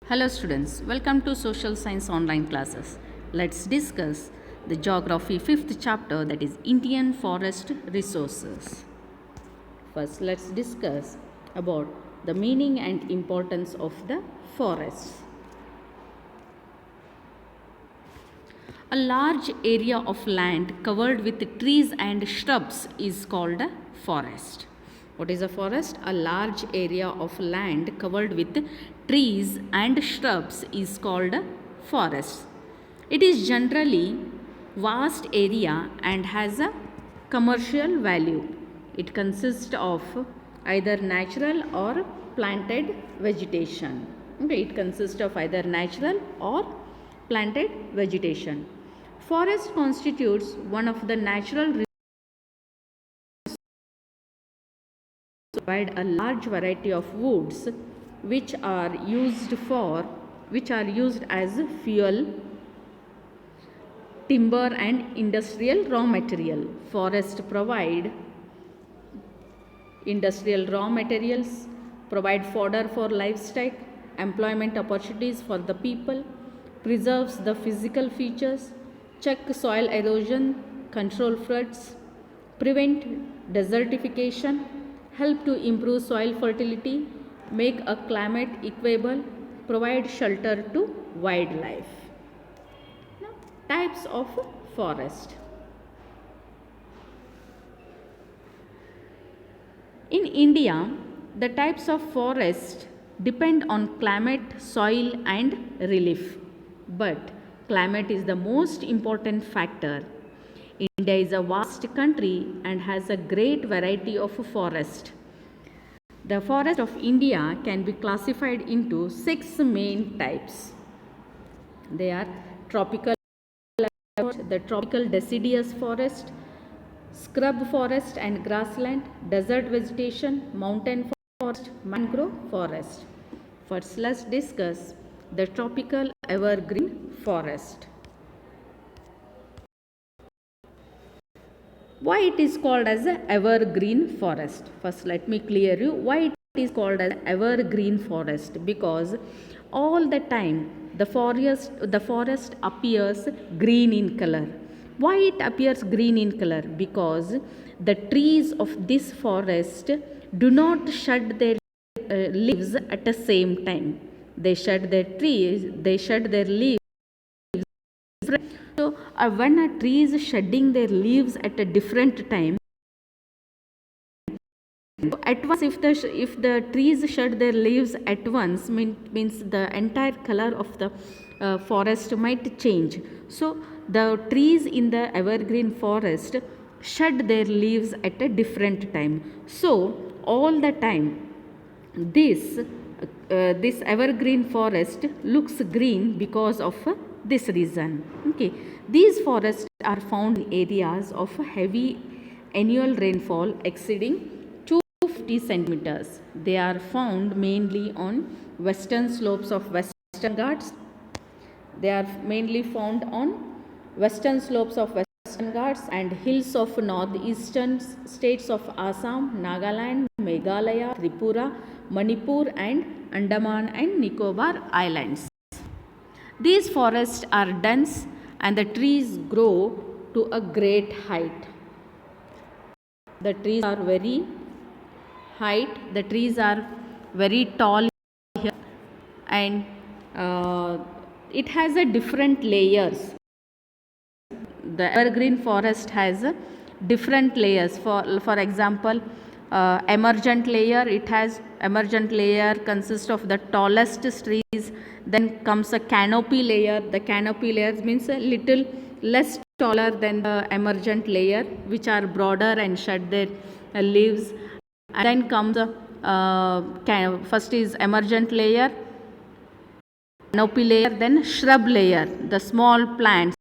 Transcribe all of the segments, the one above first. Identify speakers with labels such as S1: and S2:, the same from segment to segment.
S1: Hello students, welcome to Social Science online classes. Let's discuss the geography 5th chapter, that is Indian forest resources. First let's discuss about the meaning and importance of the forests. A large area of land covered with trees and shrubs is called a forest. What is a forest? A large area of land covered with trees and shrubs is called a forest. It is generally vast area and has a commercial value. It consists of either natural or planted vegetation. Okay, it consists of either natural or planted vegetation. Forest constitutes one of the natural resources that provide a large variety of woods which are used as fuel, timber and industrial raw material. Forests provide industrial raw materials, provide fodder for livestock, employment opportunities for the people, preserves the physical features, check soil erosion, control floods, prevent desertification, help to improve soil fertility, make a climate equable, provide shelter to wildlife. Now, types of forest. In India, the types of forest depend on climate, soil and relief. But climate is the most important factor. India is a vast country and has a great variety of forest. The forest of India can be classified into 6 main types. They are tropical, the tropical deciduous forest, scrub forest and grassland, desert vegetation, mountain forest, mangrove forest. First, let's discuss the tropical evergreen forest. Why it is called as an evergreen forest? First, let me clear you why it is called as evergreen forest. Because all the time the forest appears green in color. Why it appears green in color? Because the trees of this forest do not shed their leaves at the same time. They shed their leaves. So when a tree is shedding their leaves at a different time, at once if the trees shed their leaves at once, means the entire color of the forest might change. So the trees in the evergreen forest shed their leaves at a different time. So all the time this evergreen forest looks green because of this reason. Okay, these forests are found in areas of heavy annual rainfall exceeding 250 centimeters. They are found mainly on western slopes of Western Ghats. They are mainly found on western slopes of Western Ghats and hills of northeastern states of Assam, Nagaland, Meghalaya, Tripura, Manipur and Andaman and Nicobar Islands. These forests are dense and the trees grow to a great height. The trees are very tall here, and it has a different layers. The evergreen forest has different layers. For example, emergent layer consists of the tallest trees. Then comes a canopy layer. The canopy layer means a little less taller than the emergent layer, which are broader and shed their leaves. And then comes first is emergent layer, canopy layer, then shrub layer, the small plants,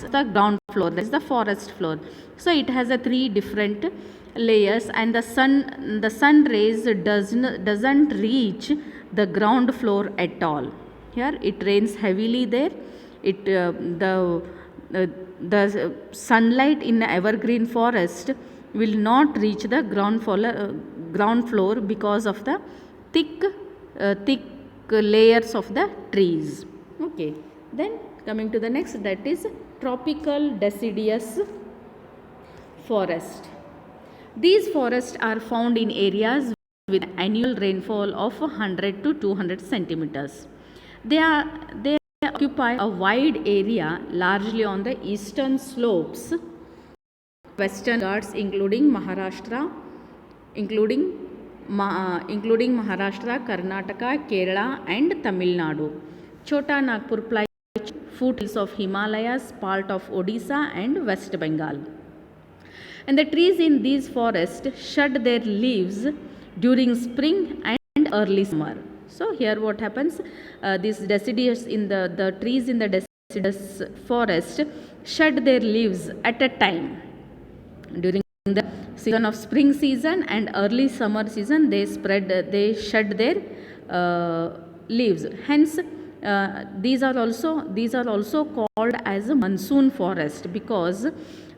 S1: the ground floor, that is the forest floor. So it has a 3 different layers, and the sun rays doesn't reach the ground floor at all. Here it rains heavily there. The sunlight in the evergreen forest will not reach the ground floor because of the thick layers of the trees. Okay, then coming to the next, that is tropical deciduous forest. These forests are found in areas with annual rainfall of 100 to 200 centimeters. They occupy a wide area largely on the eastern slopes, Western Ghats, including Maharashtra, Karnataka, Kerala, and Tamil Nadu. Chota Nagpur Plateau, foothills of Himalayas, part of Odisha and West Bengal. And the trees in these forests shed their leaves during spring and early summer. So here what happens, these deciduous in the trees in the deciduous forest shed their leaves at a time. During the season of spring season and early summer season, they shed their leaves. Hence, these are also called as a monsoon forest, because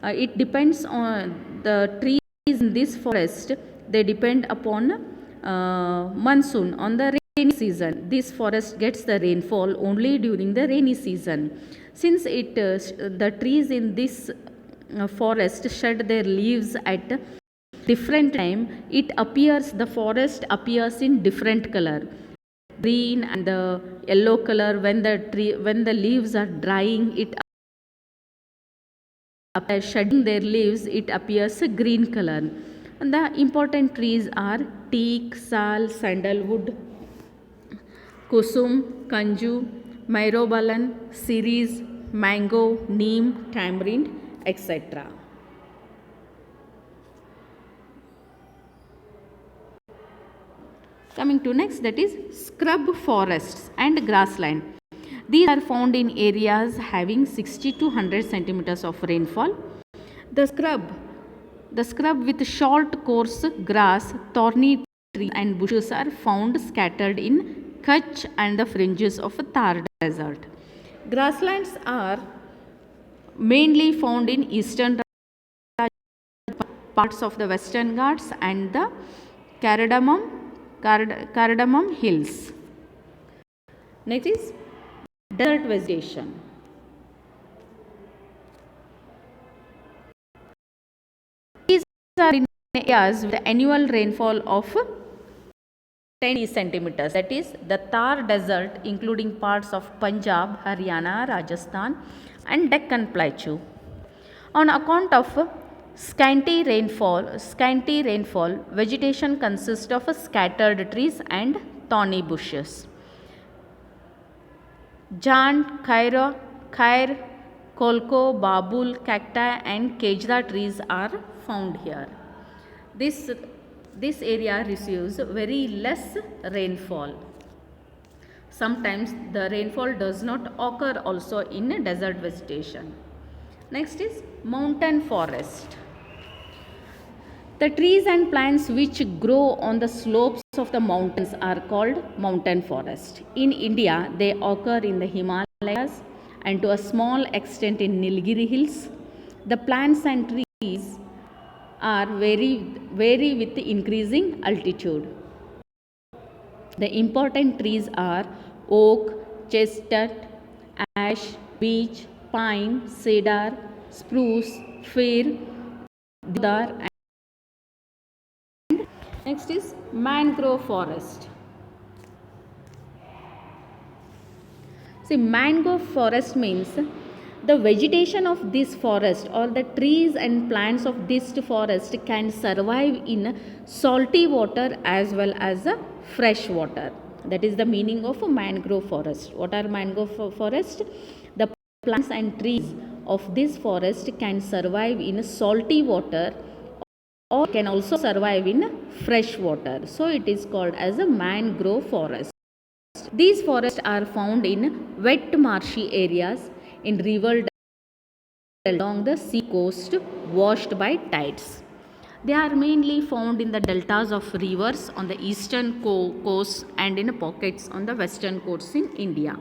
S1: it depends on the trees in this forest. They depend upon monsoon, on the rainy season. This forest gets the rainfall only during the rainy season. Since the trees in this forest shed their leaves at different time, the forest appears in different color, green and the yellow color. When the leaves are drying, shedding their leaves, it appears a green color. And the important trees are teak, sal, sandalwood, kusum, kanju, myrobalan, cerise, mango, neem, tamarind, etc. Coming to next, that is scrub forests and grassland. These are found in areas having 60 to 100 centimeters of rainfall. The scrub with short coarse grass, thorny trees and bushes are found scattered in Kutch and the fringes of Thar desert. Grasslands are mainly found in eastern parts of the Western Ghats and the Cardamom hills. Next is desert vegetation. These are in areas with annual rainfall of 10 centimeters. That is the Thar desert, including parts of Punjab, Haryana, Rajasthan and Deccan Plateau. On account of scanty rainfall, vegetation consists of scattered trees and thorny bushes. Jand, khair, kolko, babul, cacti and kejra trees are found here. This area receives very less rainfall. Sometimes the rainfall does not occur also in desert vegetation. Next is mountain forest. The trees and plants which grow on the slopes of the mountains are called mountain forest. In India, they occur in the Himalayas and to a small extent in Nilgiri hills. The plants and trees are vary with increasing altitude. The important trees are oak, chestnut, ash, beech, pine, cedar, spruce, fir, deodar and next is mangrove forest. See, mangrove forest means the vegetation of this forest or the trees and plants of this forest can survive in salty water as well as fresh water. That is the meaning of a mangrove forest. What are mangrove forest? The plants and trees of this forest can survive in salty water or can also survive in fresh water. So it is called as a mangrove forest. These forests are found in wet marshy areas, in river along the sea coast washed by tides. They are mainly found in the deltas of rivers on the eastern coast and in pockets on the western coast in India.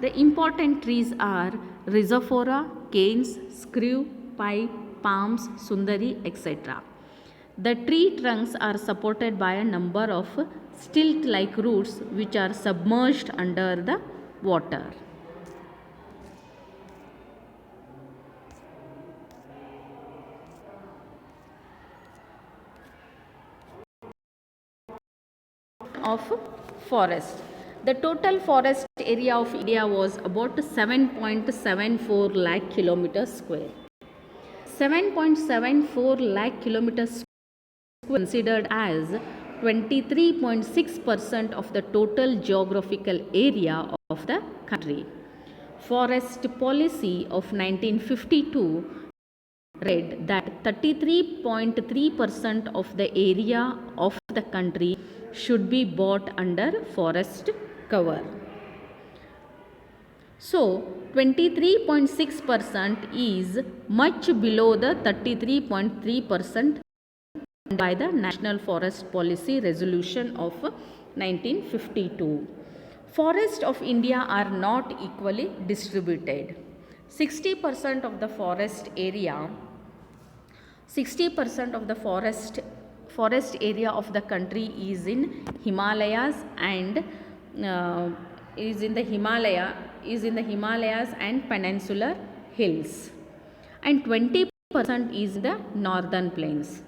S1: The important trees are rhizophora, canes, screw, pipe, palms, sundari, etc. The tree trunks are supported by a number of stilt-like roots which are submerged under the water. Of forest. The total forest area of India was about 7.74 lakh kilometers square. 7.74 lakh kilometers square considered as 23.6% of the total geographical area of the country. Forest policy of 1952 read that 33.3% of the area of the country should be bought under forest cover. So 23.6% is much below the 33.3% by the National Forest Policy Resolution of 1952. Forests of India are not equally distributed. 60% of the forest area 60% of the forest area of the country is in Himalayas and is in the Himalayas and peninsular hills, and 20% is in the northern plains.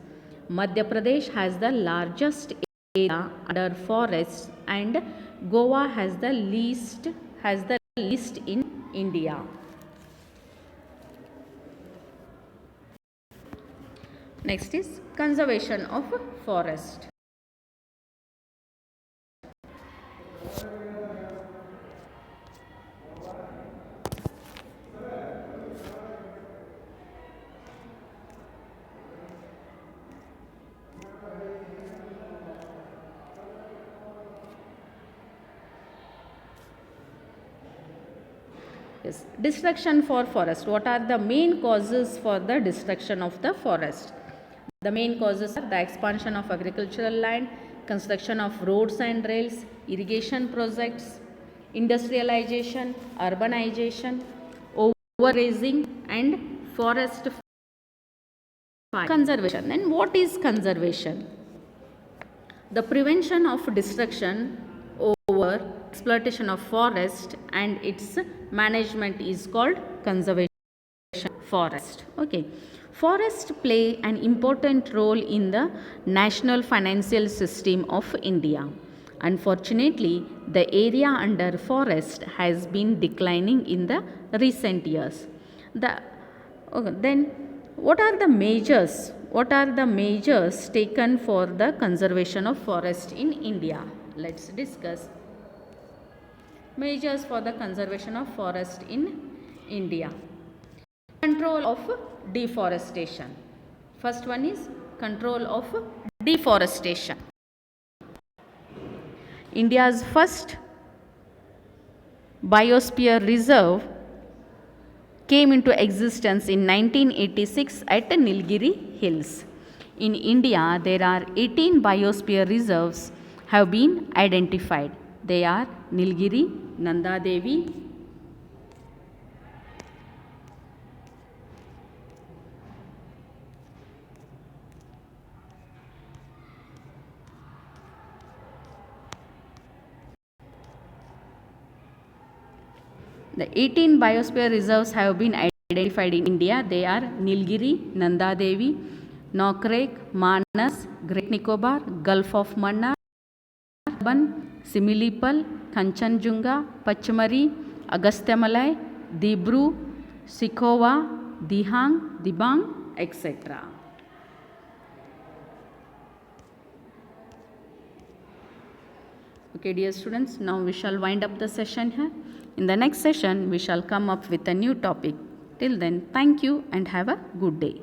S1: Madhya Pradesh has the largest area under forests, and Goa has the least in India. Next is conservation of forest. Yes, destruction for forest. What are the main causes for the destruction of the forest? The main causes are the expansion of agricultural land, construction of roads and rails, irrigation projects, industrialization, urbanization, overgrazing, and forest fire. Conservation. Then what is conservation? The prevention of destruction over exploitation of forest and its management is called conservation forest. Okay. Forests play an important role in the national financial system of India. Unfortunately, the area under forest has been declining in the recent years. Then what are the measures? What are the measures taken for the conservation of forest in India? Let's discuss measures for the conservation of forest in India. Control of deforestation. First one is control of deforestation. India's first biosphere reserve came into existence in 1986 at Nilgiri Hills. In India, there are 18 biosphere reserves have been identified. They are Nilgiri, Nanda Devi, the 18 biosphere reserves have been identified in India. They are Nilgiri, Nanda Devi, Nokrek, Manas, Great Nicobar, Gulf of Mannar, Similipal, Kanchanjunga, Pachmari, Agastyamalai, Dibru, Sikhowa, Dihang, Dibang, etc. Okay, dear students, now we shall wind up the session here. In the next session, we shall come up with a new topic. Till then, thank you and have a good day.